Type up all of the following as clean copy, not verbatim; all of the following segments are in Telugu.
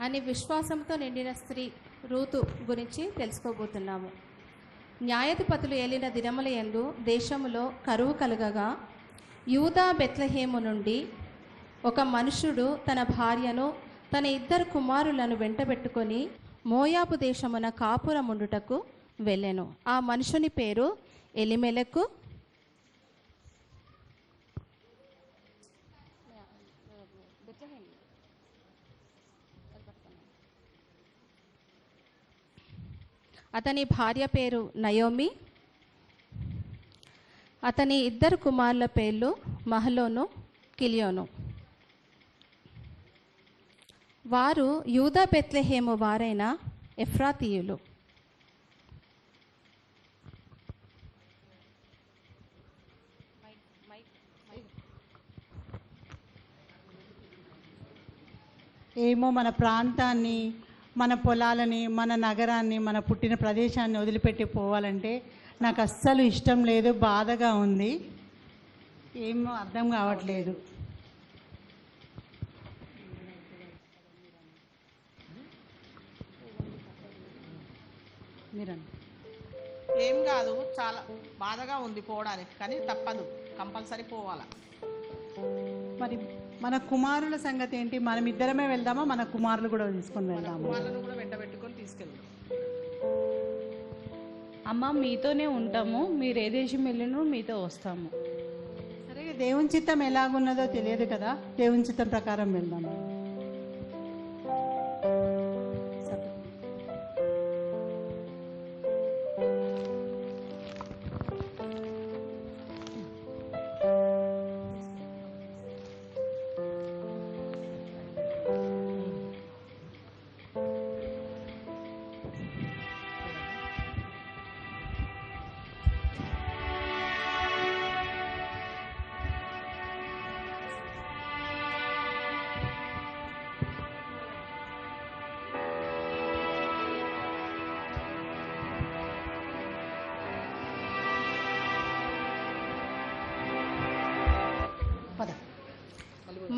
అని విశ్వాసంతో నిండిన స్త్రీ రూతు గురించి తెలుసుకోబోతున్నాము. న్యాయాధిపతులు ఏలిన దినముల యందు దేశములో కరువు కలుగగా యూదా బెత్లెహేము నుండి ఒక మనుషుడు తన భార్యను తన 2 కుమారులను వెంటబెట్టుకొని మోయాబు దేశమున కాపురముండుటకు వెళ్ళెను. ఆ మనుషుని పేరు ఎలిమెలెకు. అతని భార్య పేరు నయోమి. అతని 2 కుమారుల పేర్లు మహలోను, కిలియోను. వారు యూదా బెత్లెహేము వారైన ఎఫ్రాతీయులు. ఏమో మన ప్రాంతాన్ని, మన పొలాలని, మన నగరాన్ని, మన పుట్టిన ప్రదేశాన్ని వదిలిపెట్టి పోవాలంటే నాకు అస్సలు ఇష్టం లేదు, బాధగా ఉంది, ఏమో అర్థం కావట్లేదు. ఏం కాదు, చాలా బాధగా ఉంది పోవడానికి, కానీ తప్పదు, కంపల్సరీ పోవాలా. మరి మన కుమారుల సంగతి ఏంటి? మనం ఇద్దరమే వెళ్దామా, మన కుమారులు కూడా తీసుకొని వెళ్దామా? కుమారులను కూడా వెంటబెట్టుకొని తీసుకెళ్దాం. అమ్మ మీతోనే ఉంటాము, మీరు ఏ దేశం వెళ్ళినో మీతో వస్తాము. సరే, దేవుని చిత్తం ఎలాగున్నదో తెలియదు కదా, దేవుని చిత్తం ప్రకారం వెళ్దాము.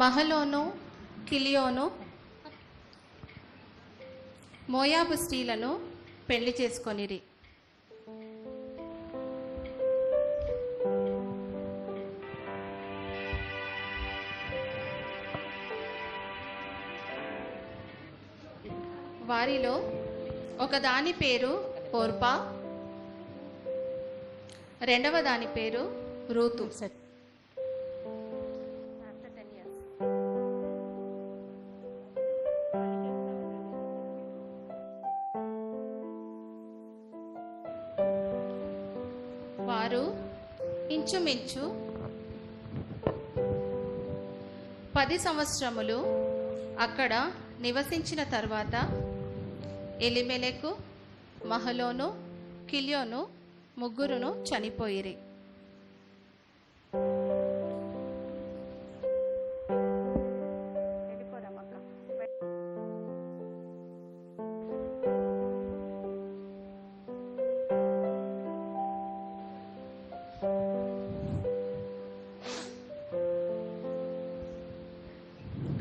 మహలోను, కిలియోను మోయాబు స్త్రీలను పెళ్లి చేసుకొనిరి. వారిలో ఒకదాని పేరు ఓర్పా, రెండవ దాని పేరు రూతు. వారు ఇంచుమించు 10 సంవత్సరములు అక్కడ నివసించిన తర్వాత ఎలిమెలెకు, మహలోను, కిలియోను ముగ్గురును చనిపోయిరి.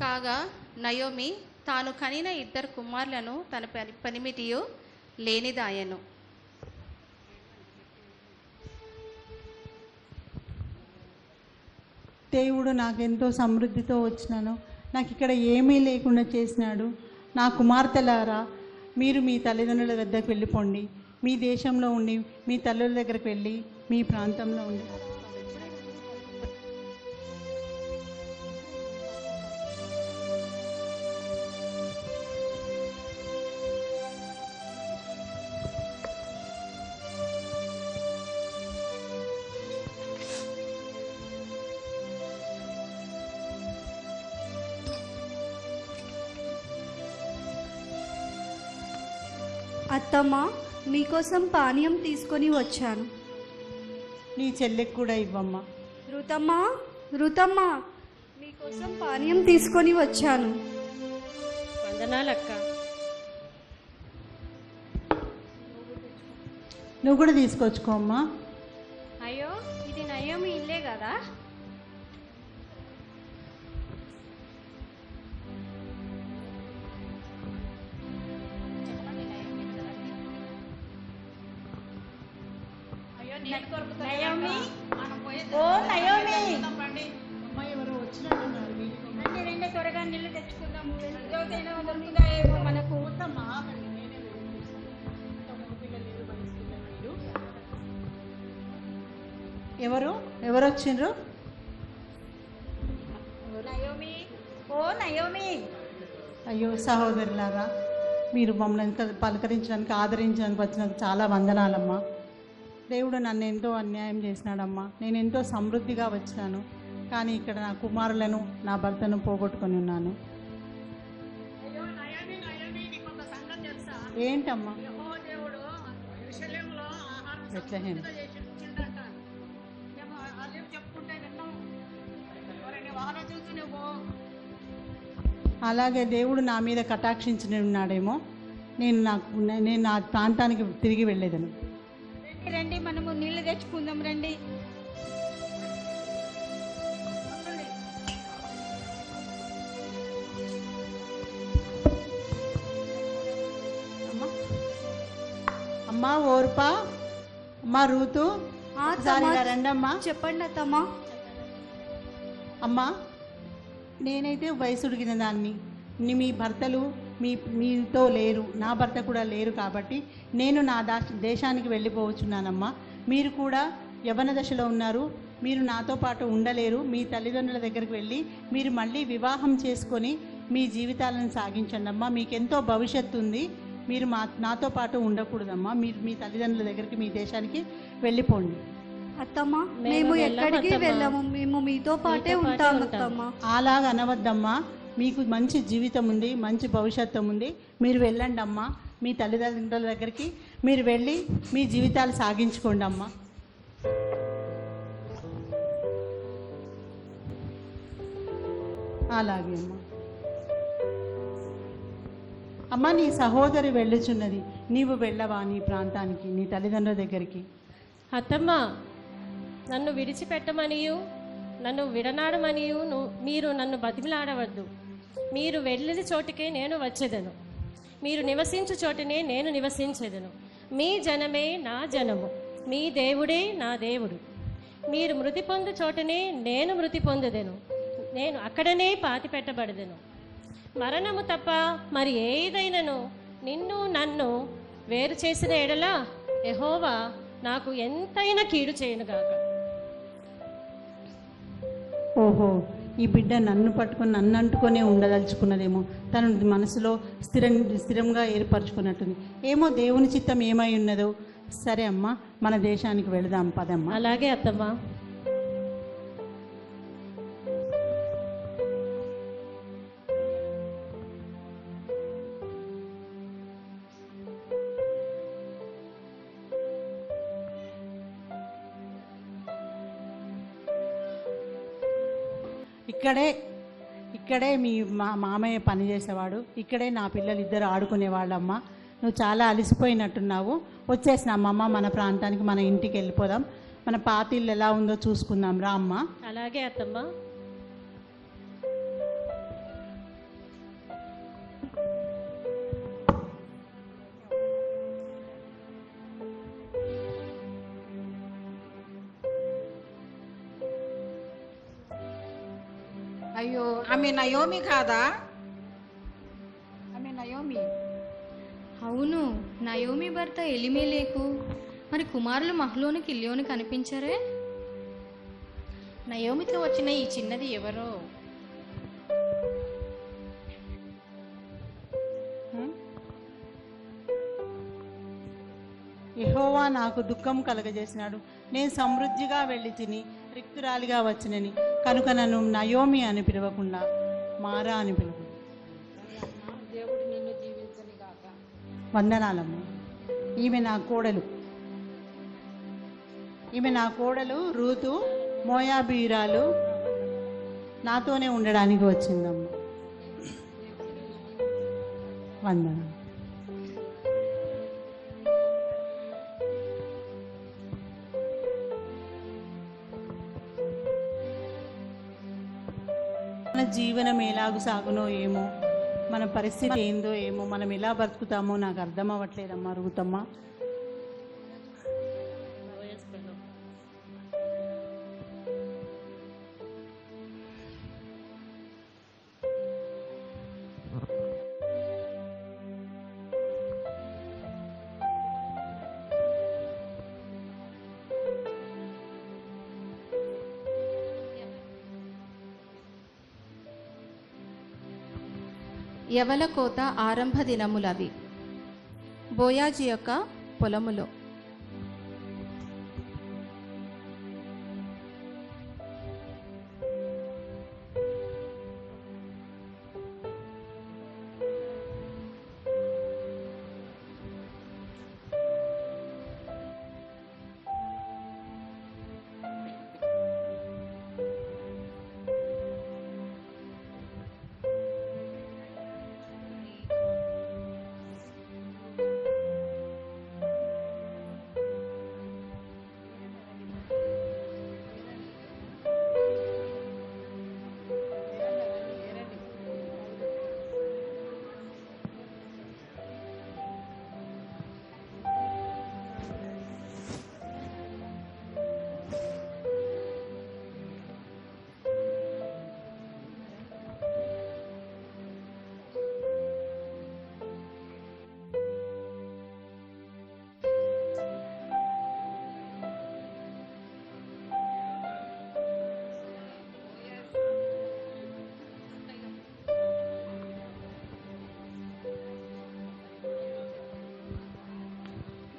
కాగా నయోమి తాను కనిన 2 కుమారులను తన పనిమిటియు లేనిదాయను. దేవుడు నాకెంతో సమృద్ధితో వచ్చినాను, నాకు ఇక్కడ ఏమీ లేకుండా చేసినాడు. నా కుమార్తెలారా, మీరు మీ తల్లిదండ్రుల వద్దకు వెళ్ళిపోండి, మీ దేశంలో ఉండి మీ తల్లుల దగ్గరకు వెళ్ళి మీ ప్రాంతంలో ఉండి. అత్తమ్మ, మీకోసం పానీయం తీసుకొని వచ్చాను. నీ చెల్లెకి కూడా ఇవ్వమ్మా. రుతమ్మ, మీకోసం పానీయం తీసుకొని వచ్చాను. వందనాలక్క. నువ్వు కూడా తీసుకొచ్చుకో అమ్మా. అయ్యో, ఇది నయోమి ఇల్లే కదా. నయోమి ఓ నయోమి అమ్మాయి ఎవరో వచ్చినట్టున్నారు రండి రండి త్వరగా నీళ్ళు తెచ్చుకుందాము రోజైనా దొరుకుతాయేమో మనకు ఎవరు ఎవరు వచ్చిండ్రు? నయోమి ఓ నయోమి అయ్యో సహోదరులారా, మీరు మమ్మల్ని ఎంత పలకరించడానికి ఆదరించడానికి వచ్చినందుకు చాలా వందనాలమ్మా. దేవుడు నన్ను ఎంతో అన్యాయం చేసినాడమ్మా. నేను ఎంతో సమృద్ధిగా వచ్చినాను, కానీ ఇక్కడ నా కుమారులను నా భర్తను పోగొట్టుకొని ఉన్నాను. ఏంటమ్మా? బెత్లెహేమ్. అలాగే దేవుడు నా మీద కటాక్షించి ఉన్నాడేమో, నేను నా ప్రాంతానికి తిరిగి వెళ్ళేదను. రండి రండి మనము నీళ్ళు తెచ్చుకుందాం రండి. అమ్మా ఓర్పా, అమ్మా రూతు, ఒకసారి ఇలా రండమ్మా. చెప్పండి అత్తమ్మా. అమ్మా, నేనైతే వయసుడిగిన దాన్ని, మీ భర్తలు మీతో లేరు, నా భర్త కూడా లేరు, కాబట్టి నేను నా దేశానికి వెళ్ళిపోవచ్చున్నానమ్మా. మీరు కూడా యవ్వన దశలో ఉన్నారు, మీరు నాతో పాటు ఉండలేరు. మీ తల్లిదండ్రుల దగ్గరికి వెళ్ళి మీరు మళ్ళీ వివాహం చేసుకొని మీ జీవితాలను సాగించండి అమ్మా. మీకెంతో భవిష్యత్తు ఉంది. మీరు నాతో పాటు ఉండకూడదమ్మా. మీరు మీ తల్లిదండ్రుల దగ్గరికి, మీ దేశానికి వెళ్ళిపోండి. అత్తమ్మా, మేము ఎక్కడికి వెళ్ళాము, మేము మీతో పాటే ఉంటాము అత్తమ్మా. అలాగ అనవద్దమ్మా. మీకు మంచి జీవితం ఉంది, మంచి భవిష్యత్తు ఉంది. మీరు వెళ్ళండి అమ్మా. మీ తల్లిదండ్రుల దగ్గరికి మీరు వెళ్ళి మీ జీవితాలు సాగించుకోండి అమ్మా. అలాగే అమ్మా. అమ్మా, నీ సహోదరి వెళ్ళుచున్నది, నీవు వెళ్ళవా నీ ప్రాంతానికి, నీ తల్లిదండ్రుల దగ్గరికి? అత్తమ్మ, నన్ను విడిచిపెట్టమనియు నన్ను విడనాడమనియు మీరు నన్ను బతిమిలాడవద్దు. మీరు వెళ్ళిన చోటికే నేను వచ్చేదను, మీరు నివసించు చోటనే నేను నివసించేదను. మీ జనమే నా జనము, మీ దేవుడే నా దేవుడు. మీరు మృతి పొందు చోటనే నేను మృతి పొందెదను, నేను అక్కడనే పాతి పెట్టబడదను. మరణము తప్ప మరి ఏదైనను నిన్ను నన్ను వేరు చేసిన ఎడల యెహోవా నాకు ఎంతైనా కీడు చేయనుగాక. ఓహో, ఈ బిడ్డ నన్ను పట్టుకొని నన్ను అంటుకొనే ఉండదలుచుకున్నదేమో, తను మనసులో స్థిరంగా ఏర్పరచుకున్నట్టుంది. ఏమో దేవుని చిత్తం ఏమై ఉన్నదో. సరే అమ్మా, మన దేశానికి వెళదాం పదమ్మా. అలాగే అత్తమ్మా. ఇక్కడే మీ మామయ్య పని చేసేవాడు, ఇక్కడే నా పిల్లలు ఇద్దరు ఆడుకునేవాళ్ళమ్మా. నువ్వు చాలా అలసిపోయినట్టున్నావు. వచ్చేసినామమ్మ, మన ప్రాంతానికి, మన ఇంటికి వెళ్ళిపోదాం. మన పాత ఇల్లు ఎలా ఉందో చూసుకుందాం రా అమ్మా. అలాగే అత్తమ్మా. అయ్యో, ఆమె నయోమి కాదా? ఆమె నయోమి. అవును, నయోమి భర్త ఎలిమేలేకు. మరి కుమారులు మహ్లోను కిల్యోను కనిపించరే? నయోమితో వచ్చిన ఈ చిన్నది ఎవరో? యెహోవా నాకు దుఃఖం కలగజేసినాడు. నేను సమృద్ధిగా వెళ్ళి తిని రిక్తురాలిగా వచ్చినని కనుక నన్ను నయోమి అని పిలవకుండా మారా అని పిలువు. దేవుడు నిన్ను జీవించని గాక. వందనాలమ్మ. ఈమె నా కోడలు రూతు, మోయాబీరాలు, నాతోనే ఉండడానికి వచ్చిందమ్మ. వందనాలు. మన జీవనం ఎలాగూ సాగునో ఏమో, మన పరిస్థితి ఏందో ఏమో, మనం ఎలా బతుకుతామో నాకు అర్థం అవ్వట్లేదమ్మా రూతమ్మ. యవల కోత ఆరంభ దినములవి. బోయాజు యొక్క పొలములో.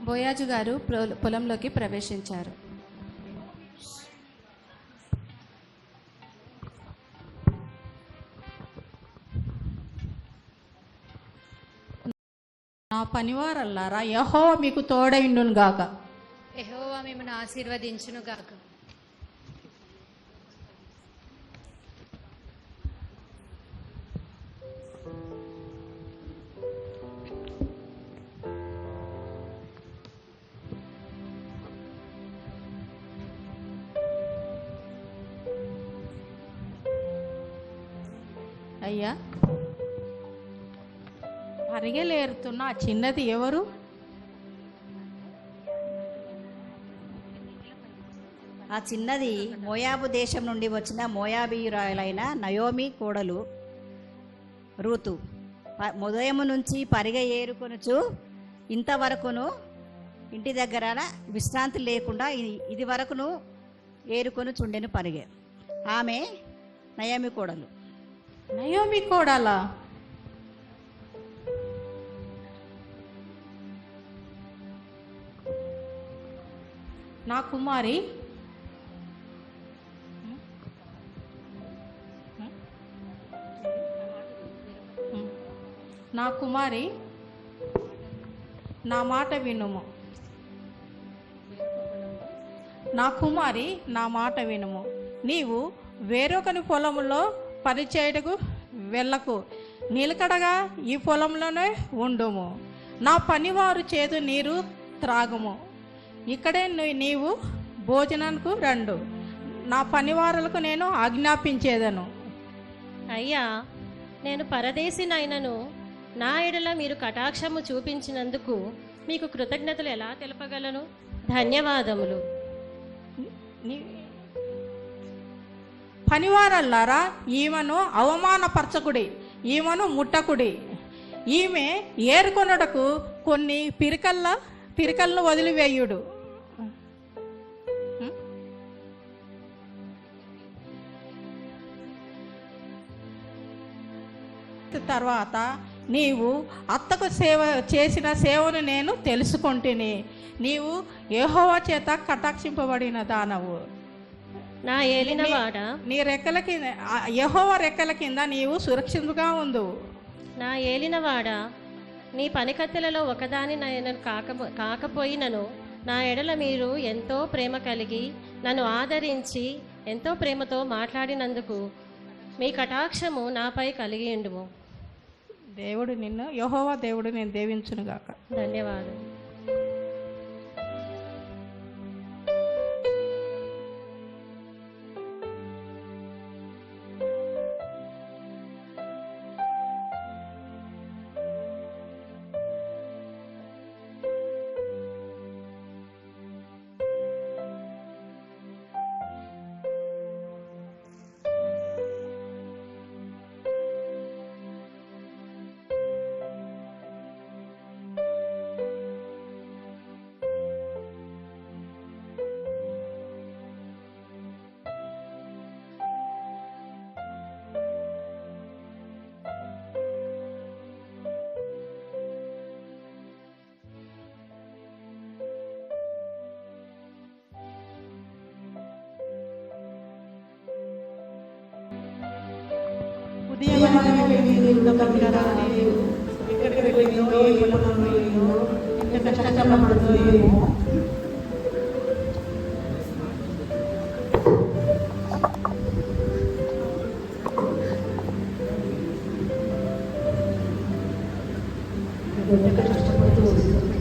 బోయాజు గారు పొలంలోకి ప్రవేశించారు. నా పనివారల్లారా, యెహోవా మీకు తోడైండును గాక. యెహోవా మిమ్మల్ని ఆశీర్వదించును గాక. అయ్యా, పరిగెలేరుతున్న ఆ చిన్నది ఎవరు? ఆ చిన్నది మోయాబు దేశం నుండి వచ్చిన మోయాబీయురాలైన నయోమి కోడలు రూతు. ఉదయము నుంచి పరిగ ఏరుకొనుచు ఇంతవరకును ఇంటి దగ్గర విశ్రాంతి లేకుండా ఇది వరకును ఏరుకొని చుండెను పరిగె. ఆమె నయోమి కోడలు. నయోమి కోడలా? నా కుమారి, నా కుమారి, నా మాట వినుము. నా కుమారి, నా మాట వినుము. నీవు వేరొకని పొలంలో పనిచేయటకు వెళ్ళకు, నిలకడగా ఈ పొలంలోనే ఉండుము. నా పనివారు చేదు నీరు త్రాగుము. ఇక్కడే నీవు భోజనానికి రండు. నా పనివారులకు నేను ఆజ్ఞాపించేదను. అయ్యా, నేను పరదేశినైనను నా ఎడల మీరు కటాక్షము చూపించినందుకు మీకు కృతజ్ఞతలు ఎలా తెలపగలను? ధన్యవాదములు. పనివారల్లారా, ఈమెను అవమానపరచకుడి, ఈమెను ముట్టకుడి. ఈమె ఏరుకొనుటకు కొన్ని పిరికలను వదిలివేయుడు. తర్వాత నీవు అత్తకు చేసిన సేవను నేను తెలుసుకొంటిని. నీవు యెహోవా చేత కటాక్షింపబడిన దానవు. నా ఏలినవాడ, నీ రెక్కల కింద, యెహోవా రెక్కల కింద నీవు సురక్షితంగా ఉండు. నా ఏలినవాడ, నీ పనికత్తెలలో ఒకదాని నేను కాకపోయినను నా ఎడల మీరు ఎంతో ప్రేమ కలిగి నన్ను ఆదరించి ఎంతో ప్రేమతో మాట్లాడినందుకు మీ కటాక్షము నాపై కలిగి ఉండుము. దేవుడు నిన్ను, యెహోవా దేవుడు నేను దీవించునుగాక. ధన్యవాదాలు. సమయమే వెళ్ళింది వృద్ధపడిగా రాలేదు. ఎక్కడికి వెళ్ళిందో ఏ పొలంలో వెళ్ళిందో ఎంత కష్టపడుతుందో ఏమో. కష్టపడుతూ వస్తుంది.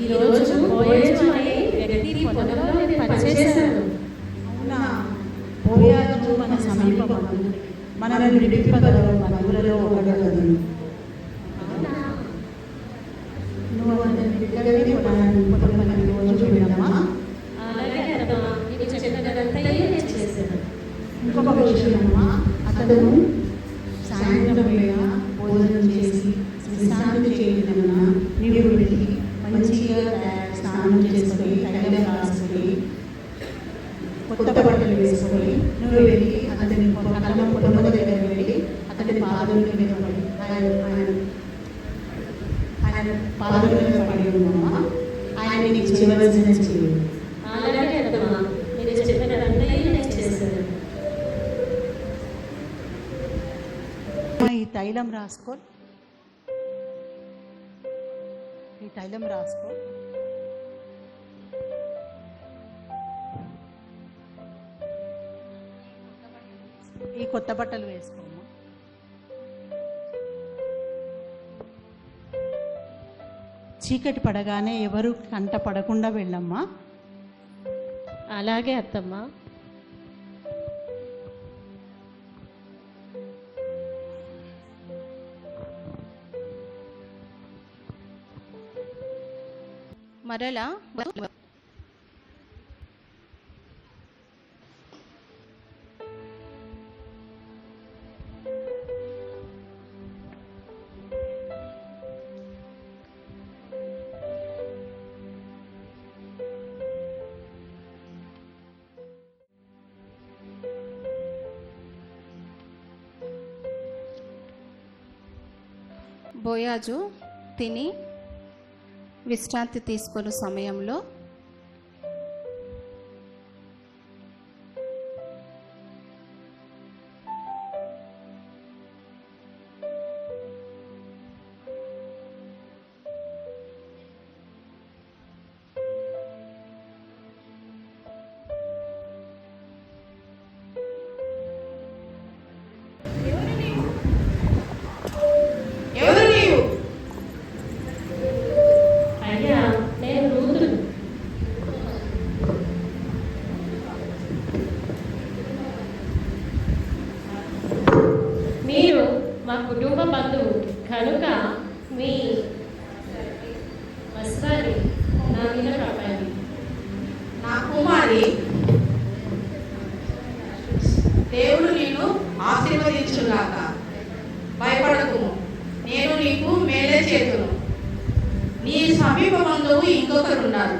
ఈరోజు బోయజు అనే వ్యక్తి పొలంలో నేను పనిచేశాను. అవునా? బోయాజు మన సమీప బంధువు, మనల్ని విడిపింపగల బంధువులలో ఒకడు. నువ్వు అతని దగ్గరనే పొలాన్ని రోజు వినమ్మా. అలాగే అత్తమ్మా, నీవు చెప్పినదంతయు నేను చేశాను. ఇంకొక విషయమ్మా, అతను సాయంత్రం వేళ భోజనం చేసి విశ్రాంతి చేయదన్న నీవు వెళ్ళి మంచిగా స్నానం చేసుకొని తైలం రాసుకొని కొత్త బట్టలు వేసుకొని నువ్వు వెళ్ళి అతని పొలం దగ్గర వెళ్ళి అతని పాదముల మీద పడి ఆయన పాదముల మీద పడి ఉన్నామా, ఆయన నీకు చేయవలసిన చేయి. అలాగే అత్తమ్మా, మీరు చెప్పినదంతయు నేను చేశాను. ఈ తైలం రాసుకో, ఈ తైలం రాసుకో. ఈ కొత్త బట్టలు వేసుకోము. చీకటి పడగానే ఎవరు కంట పడకుండా వెళ్ళమ్మా. అలాగే అత్తమ్మా. మరలా బోయాజు తిని విశ్రాంతి తీసుకునే సమయంలో అయ్యా, నేను రూతును. మీరు మా కుటుంబ బంధువు కనుక మీ వస్త్రాన్ని నా మీద కప్పండి. నా కుమారి, దేవుడు నిన్ను ఆశీర్వదించుగాక. భయపడకుము, నేను నీకు మేలే చేతును. నీ సమీప బంధువు ఇంకొకరున్నారు.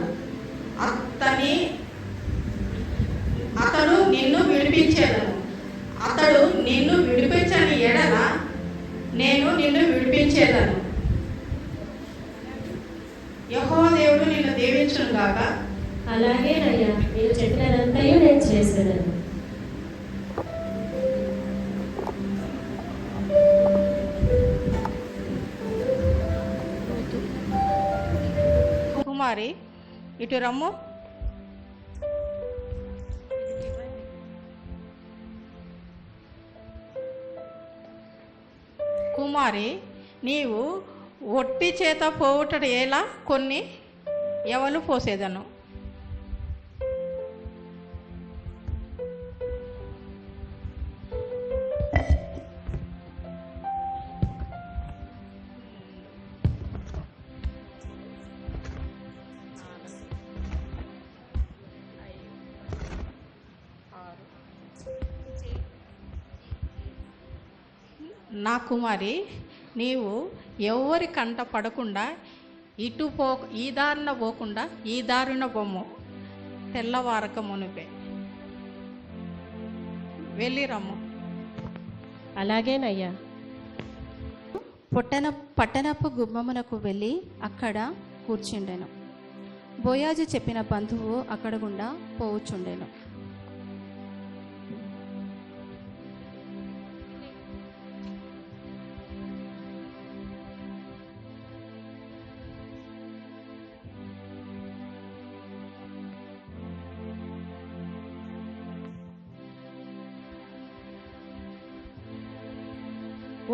అతడు నిన్ను విడిపించేదను. అతడు నిన్ను విడిపించని ఎడల నేను నిన్ను విడిపించేదను. యెహోవా దేవుడు నిన్ను దీవించును గాక. అలాగే అయ్యా, మీరు చెప్పినదంతయు నేను చేసేదను. కుమారి, ఇటు రమ్ము. కుమారి, నీవు ఒట్టి చేత పోవుట ఎలా కొన్ని ఎవలు పోసేదను. నా కుమారి, నీవు ఎవరి కంట పడకుండా ఈ దారిన పోకుండా ఈ దారిన బొమ్మ తెల్లవారక మునిపే వెళ్ళిరమ్ము. అలాగేనయ్యా. పట్టణపు గుమ్మమునకు వెళ్ళి అక్కడ కూర్చుండెను. బోయాజు చెప్పిన బంధువు అక్కడ గుండా పోవుచుండెను.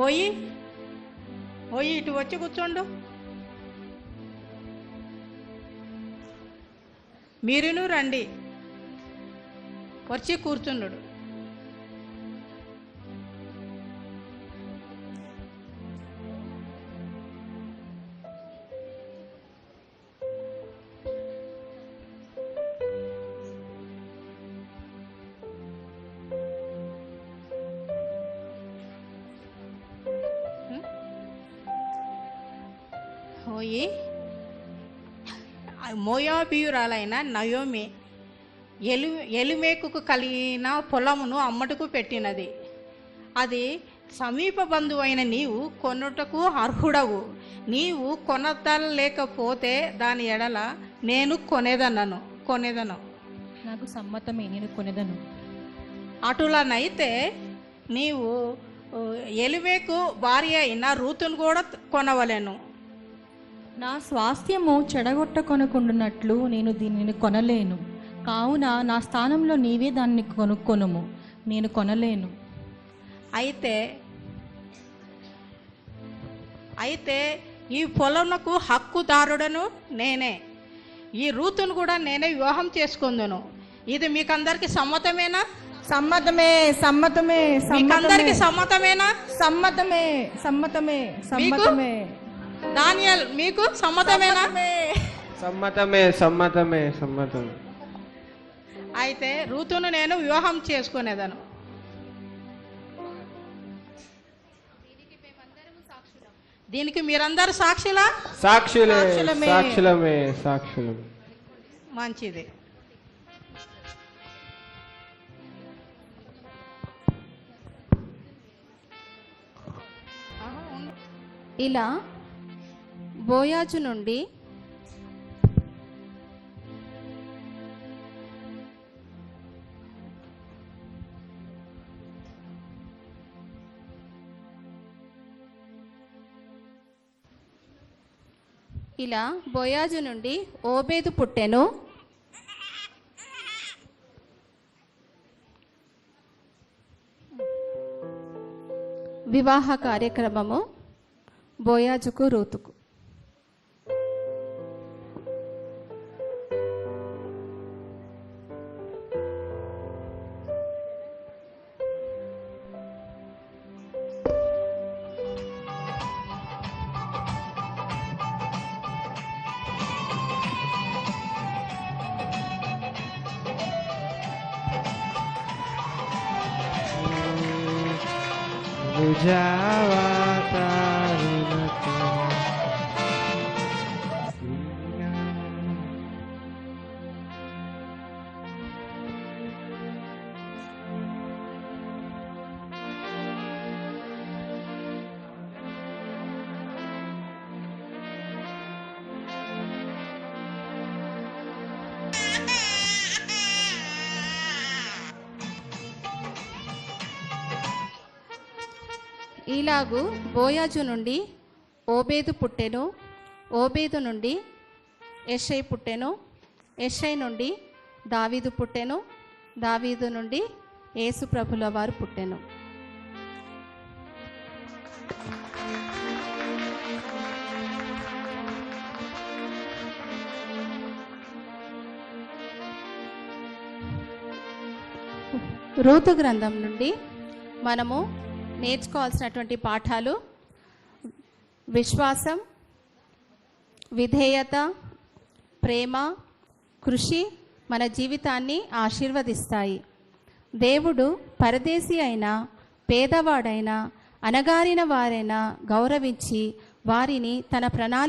ఓయి ఇటు వచ్చి కూర్చోండు. మీరును రండి, వచ్చి కూర్చుండు. ఓయి మోయాబీయురాలైన నయోమి ఎలిమేకుకు కలిగిన పొలమును అమ్మటకు పెట్టినది. అది సమీప బంధువైన నీవు కొనుటకు అర్హుడవు. నీవు కొనదలేకపోతే దాని ఎడల నేను కొనేదను. నాకు సమ్మతమే, నేను కొనేదను. అటులనైతే నీవు ఎలిమేకు భార్య అయిన రూతును కూడా కొనవలెను. నా స్వాస్థ్యము చెడగొట్టకొనకుండునట్లు నేను దీనిని కొనలేను. కావున నా స్థానంలో నీవే దాన్ని కొనుక్కొనుము, నేను కొనలేను. అయితే ఈ పొలమునకు హక్కుదారుడను నేనే. ఈ రూతును కూడా నేనే వివాహం చేసుకుందును. ఇది మీకందరికి సమ్మతమేనా? సమ్మతమే. మీకందరికి సమ్మతమేనా? సమ్మతమే. దానియేల్, మీకు సమ్మతమేనా? సమ్మతమే. అయితే రూతును నేను వివాహం చేసుకునేదను. దీనికి మీరందరూ సాక్షులా? సాక్షులమే. మంచిది. ఇలా బోయాజు నుండి ఓబేదు పుట్టెను. వివాహ కార్యక్రమము బోయాజుకు రూతుకు. ఇలాగు బోయాజు నుండి ఓబేదు పుట్టెను. ఓబేదు నుండి యెషై పుట్టెను. యెషై నుండి దావీదు పుట్టెను. దావీదు నుండి యేసు ప్రభుల వారు పుట్టెను. రూతు గ్రంథం నుండి మనము నేర్చుకోవాల్సినటువంటి పాఠాలు: విశ్వాసం, విధేయత, ప్రేమ, కృషి మన జీవితాన్ని ఆశీర్వదిస్తాయి. దేవుడు పరదేశి అయినా, పేదవాడైనా, అణగారిన వారైనా గౌరవించి వారిని తన ప్రణాళిక